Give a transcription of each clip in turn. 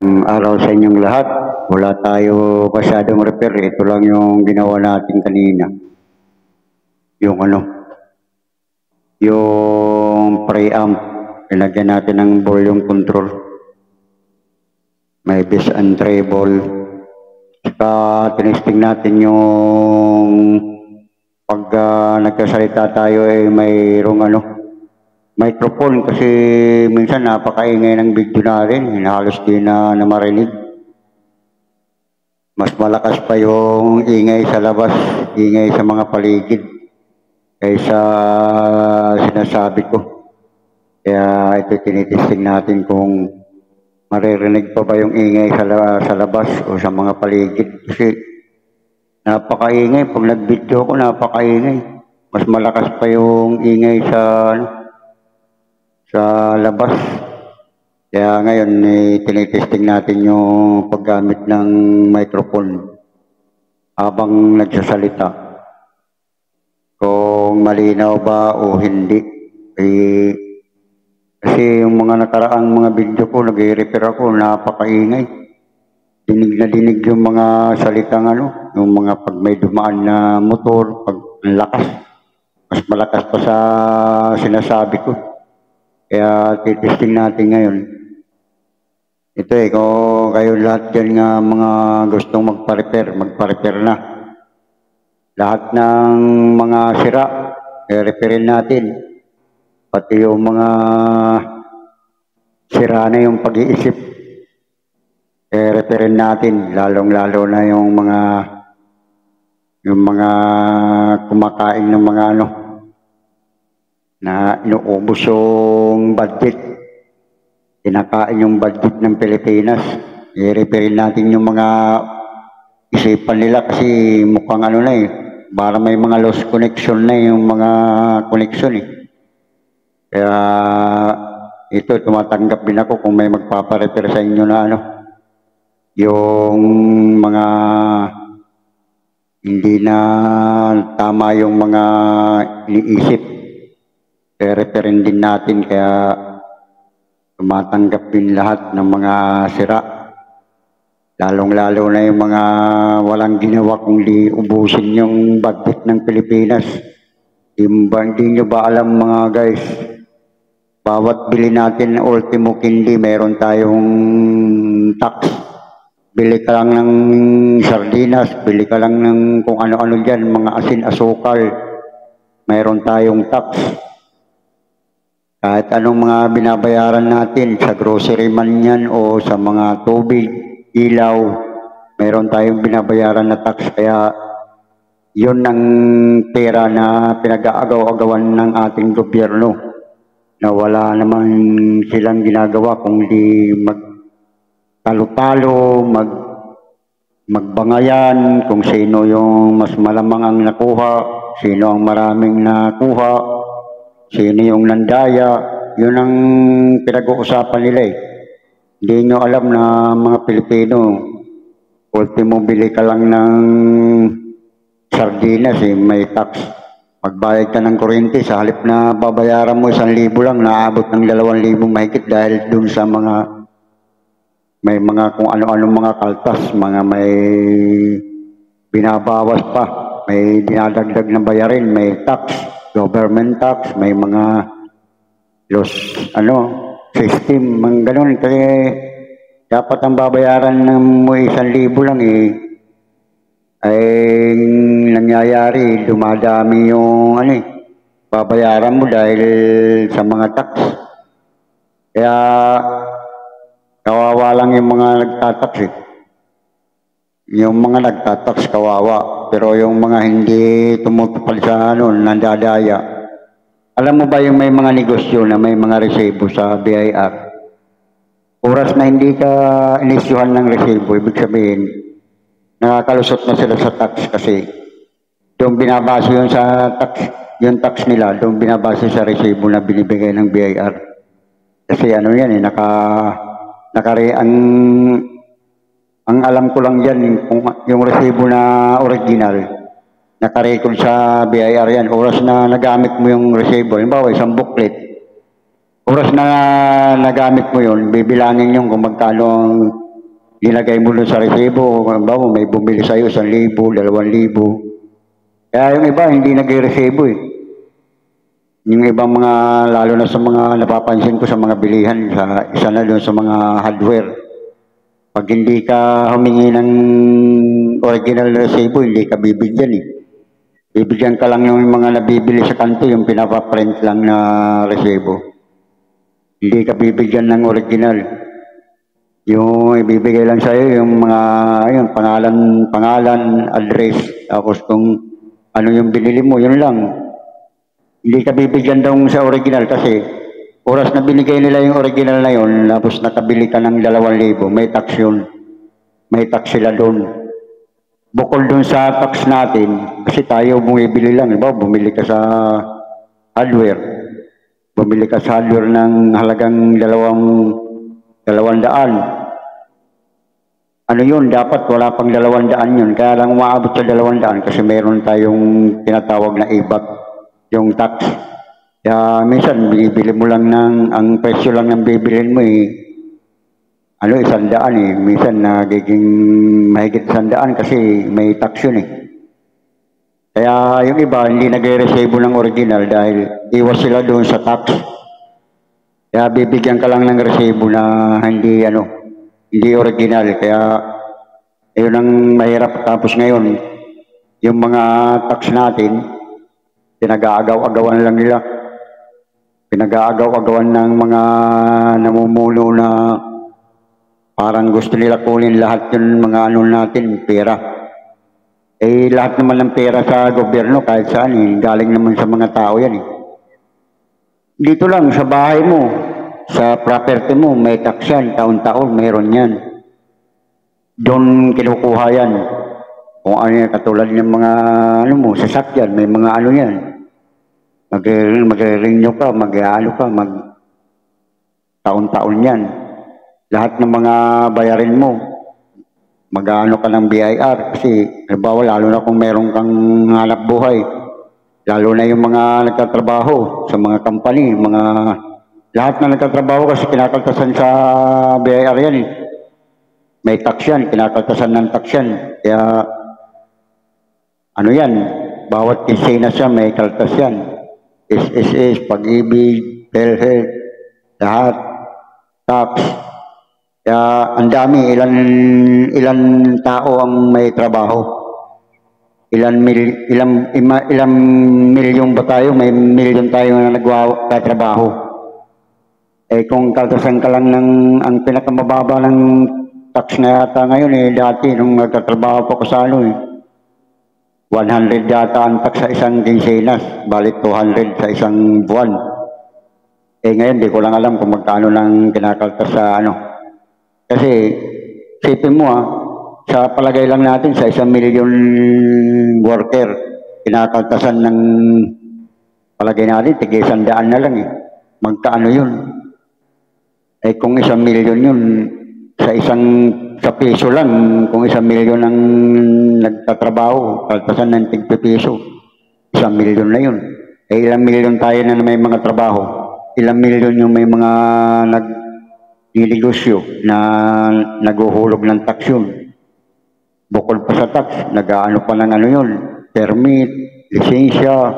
Araw sa inyong lahat. Wala tayo masyadong repair. Ito lang yung ginawa natin kanina. Yung yung preamp. Pinagyan natin ng volume control. May bass and treble. Saka tinesting natin yung pag nagkasalita tayo ay mayroong microphone kasi minsan napakaingay ng video natin, halos di na marinig. Mas malakas pa yung ingay sa labas, ingay sa mga paligid kaysa sinasabi ko. Kaya ito tinitesting natin kung maririnig pa ba yung ingay sa labas o sa mga paligid. Kasi napakaingay, pag nag-video ko napakaingay. Mas malakas pa yung ingay sa labas. Kaya ngayon tinitesting natin yung paggamit ng microphone habang nagsasalita. Kung malinaw ba o hindi. Kasi yung mga nakaraang mga video ko, nag-repair ako, napakaingay. Dinig na dinig yung mga salitang yung mga pag may dumaan na motor, pag lakas. Mas malakas pa sa sinasabi ko. Kaya titesting natin ngayon. Ito kung kayo lahat dyan nga mga gustong magpa-repair na. Lahat ng mga sira, repairin natin. Pati yung mga sira na yung pag-iisip, repairin natin. Lalong-lalo na yung mga kumakain ng mga na inuubos yung budget. Kinakain yung budget ng Pilipinas. I-repairin natin yung mga isipan nila kasi mukhang para may mga lost connection na yung mga connection Kaya ito, tumatanggap din ako kung may magpaparepair sa inyo na yung mga hindi na tama yung mga iniisip. Repairin din natin kaya tumatanggap din lahat ng mga sira. Lalong-lalo na yung mga walang ginawa kundi ubusin yung budget ng Pilipinas. Hindi nyo ba alam mga guys, bawat bili natin ng Ultimo Candy, meron tayong tax. Bili ka lang ng sardinas, bili ka lang ng kung ano-ano dyan, mga asin, asukal, meron tayong tax. Kahit anong mga binabayaran natin sa grocery man yan o sa mga tubig, ilaw, meron tayong binabayaran na tax. Kaya yun ang pera na pinag-aagaw-agawan ng ating gobyerno na wala naman silang ginagawa kundi magtalo-talo, magbangayan kung sino yung mas malamang ang nakuha, sino ang maraming nakuha, sino yung nandaya. Yun ang pinag-uusapan nila Hindi nyo alam na mga Pilipino, ultimo bili ka lang ng sardinas may tax. Magbayad ka ng kuryente, sa halip na babayaran mo 1,000 lang, naabot ng 2,000 mahigit dahil dun sa may mga kung ano-ano mga kaltas, mga may binabawas pa, may dinadagdag na bayarin, may tax, government tax, may mga system, mga ganun. Kasi dapat ang babayaran mo 1,000 lang ay nangyayari, dumadami yung babayaran mo dahil sa mga tax. Kaya kawawa lang yung mga nagtatax Yung mga nagtatax kawawa, pero yung mga hindi tumutupad sa nandadaya. Alam mo ba yung may mga negosyo na may mga resibo sa BIR? Oras na hindi ka inisyuhan ng resibo, ibig sabihin, nakakalusot na sila sa tax kasi doon binabase yun sa tax, yung tax nila, doon binabase sa resibo na binibigay ng BIR. Kasi ang alam ko lang yan, yung resibo na original, nakarecord sa BIR yan. Oras na nagamit mo yung resibo, halimbawa isang booklet, oras na nagamit mo yun, bibilangin yung kung magkano ang nilagay mo doon sa resibo, halimbawa may bumili sa'yo 1,000, 2,000. Kaya yung iba hindi nag-resibo eh. Yung ibang mga, lalo na sa mga napapansin ko sa mga bilihan, isa na doon sa mga hardware. Pag hindi ka humingi ng original resibo, hindi ka bibigyan eh. Bibigyan ka lang yung mga nabibili sa kanto, yung pinapaprint lang na resibo. Hindi ka bibigyan ng original. Yung ibibigay lang sa'yo, yung mga, ayun, pangalan, address, tapos kung ano yung binili mo, yun lang. Hindi ka bibigyan daw sa original kasi oras na binigay nila yung original na yun, tapos nakabili ka ng 2,000, may tax yun. May tax sila doon. Bukol doon sa tax natin, kasi tayo bumibili lang, diba? Bumili ka sa hardware. Bumili ka sa hardware ng halagang 200. Ano yun, dapat wala pang 200 yun. Kaya lang umaabot sa 200 kasi meron tayong tinatawag na IBAT, yung tax. Kaya minsan, bibili mo lang ang presyo lang ng bibilin mo eh, 100 eh. Minsan nagiging mahigit 100 kasi may tax yun eh. Kaya yung iba, hindi nag-resibo ng original dahil iwas sila doon sa tax. Kaya bibigyan ka lang ng resibo na hindi original. Kaya yun ang mahirap. Tapos ngayon, yung mga tax natin, pinag-aagaw-agawan lang nila. Pinag-aagaw-agawan ng mga namumuno na parang gusto nila kunin lahat yung mga natin, pera. Eh, lahat naman ng pera sa gobyerno, kahit saan eh, galing naman sa mga tao yan eh. Dito lang, sa bahay mo, sa property mo, may tax yan, taon-taon, meron yan. Doon kinukuha yan. Kung ano yan, katulad ng mga, sasakyan, may mga yan. Mag-renew ka, taon-taon yan. Lahat ng mga bayarin mo, mag-ano ka ng BIR kasi halimbawa lalo na kung meron kang hanap buhay, lalo na yung mga nagtatrabaho sa mga company, lahat na nagtatrabaho kasi kinakaltasan sa BIR yan eh. May tax yan, kinakaltasan ng tax yan. Kaya yan, bawat kisena siya may kaltas yan. SSS, Pag-ibig, PhilHealth, lahat, tax. Kaya ang dami, ilan tao ang may trabaho. Ilang milyon ba tayo? May milyon tayo na nagtatrabaho. Eh kung kaltasan ka lang ang pinakamababa ng tax na yata ngayon eh, dati nung nagtatrabaho pa ko sa 100 yata ang tax sa isang kinsenas, balik 200 sa isang buwan. Eh ngayon, di ko lang alam kung magkano lang kinakaltas sa Kasi, sipin mo sa palagay lang natin sa 1 million worker, kinakaltasan ng palagay natin, tig-100 na lang eh. Magkaano yun? Eh kung 1 million yun, sa piso lang, kung 1 million ang nagtatrabaho, kaltasan ng tig-piso, 1 million na yun. Eh ilang milyon tayo na may mga trabaho, ilang milyon yung may mga negosyo na naguhulog ng tax yun. Bukod pa sa tax, nag-aano pa ng yun, permit, lisensya,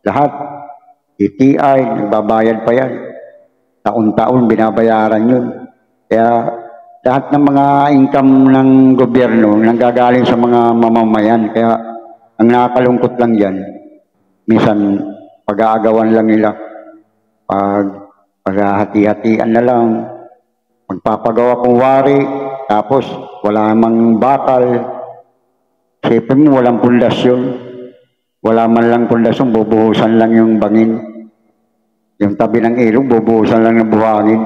lahat, ETI, nagbabayad pa yan. Taon-taon binabayaran yun. Kaya lahat ng mga income ng gobyerno nanggagaling sa mga mamamayan. Kaya ang nakakalungkot lang yan, minsan pag-aagawan lang nila, paghahati-hatian na lang, magpapagawa kong wari, tapos wala mang bakal. Sipin mo, walang pundasyon. Wala man lang pundasyon, bubuhusan lang yung bangin. Yung tabi ng ilog, bubuhusan lang ng buhangin.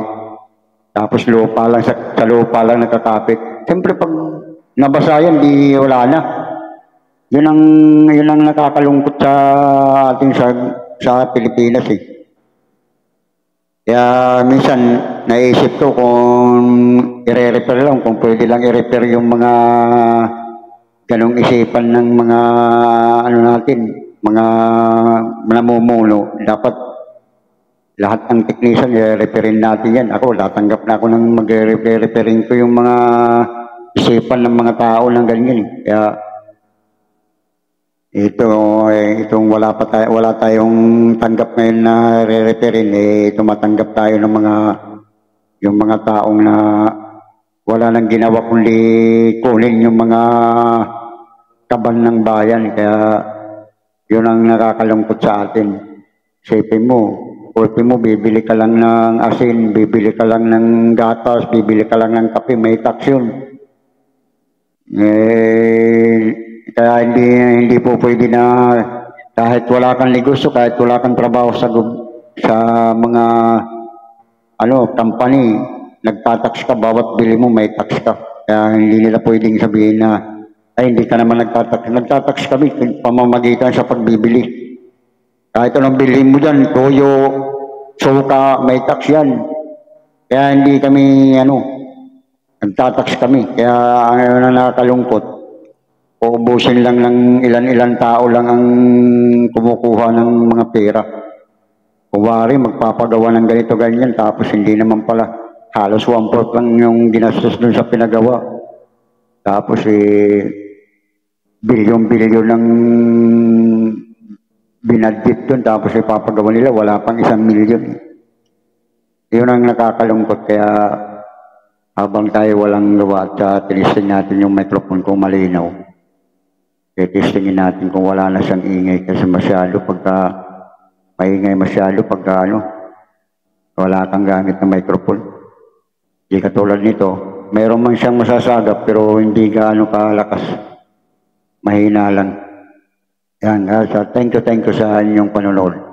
Tapos lupa lang, sa lupa lang nakakapit. Siyempre pag nabasa yan, di wala na. Yun ang nakakalungkot sa ating sa Pilipinas eh. Kaya minsan naisip ko kung i-repair lang, kung pwede lang i-repair yung mga ganong isipan ng mga natin, mga namumuno. Dapat lahat ng technician i-repairin natin yan. Ako, tatanggap na ako ng mag-repairing ko yung mga isipan ng mga tao ng ganyan. Kaya itong wala tayong tanggap ngayon na re-referin, tumatanggap tayo ng yung mga taong na wala nang ginawa kundi kunin yung mga kaban ng bayan. Kaya yun ang nakakalungkot sa atin. Isipin mo, bibili ka lang ng asin, bibili ka lang ng gatas, bibili ka lang ng kape, may tax yun. Kaya hindi po pwede na kahit wala kang negosyo, kahit wala kang trabaho sa mga company, nagtatax ka, bawat bili mo may tax ka. Kaya hindi nila pwedeng sabihin na ay hindi ka naman nagtatax. Nagtatax kami pamamagitan sa pagbibili. Kahit anong bilhin mo dyan, toyo, suka, may tax yan. Kaya hindi kami nagtatax kami. Kaya ang nakakalungkot, uubusin lang ng ilan-ilan tao lang ang kumukuha ng mga pera. Kuwari, magpapagawa ng ganito ganyan, tapos hindi naman pala. Halos 1/4 lang yung ginastos dun sa pinagawa. Tapos bilyon-bilyon ng binadget dun, tapos ipapagawa nila, wala pang 1 milyon. Yun ang nakakalungkot. Kaya habang tayo walang gawa at tinisting natin yung microphone kung malinaw, titistingin natin kung wala na siyang ingay, kasi masyado maingay masyado pagka wala kang gamit ng microphone. Hindi katulad nito, mayroon man siyang masasagap pero hindi gaano kalakas. Mahina lang. Yan, thank you sa inyong panonood.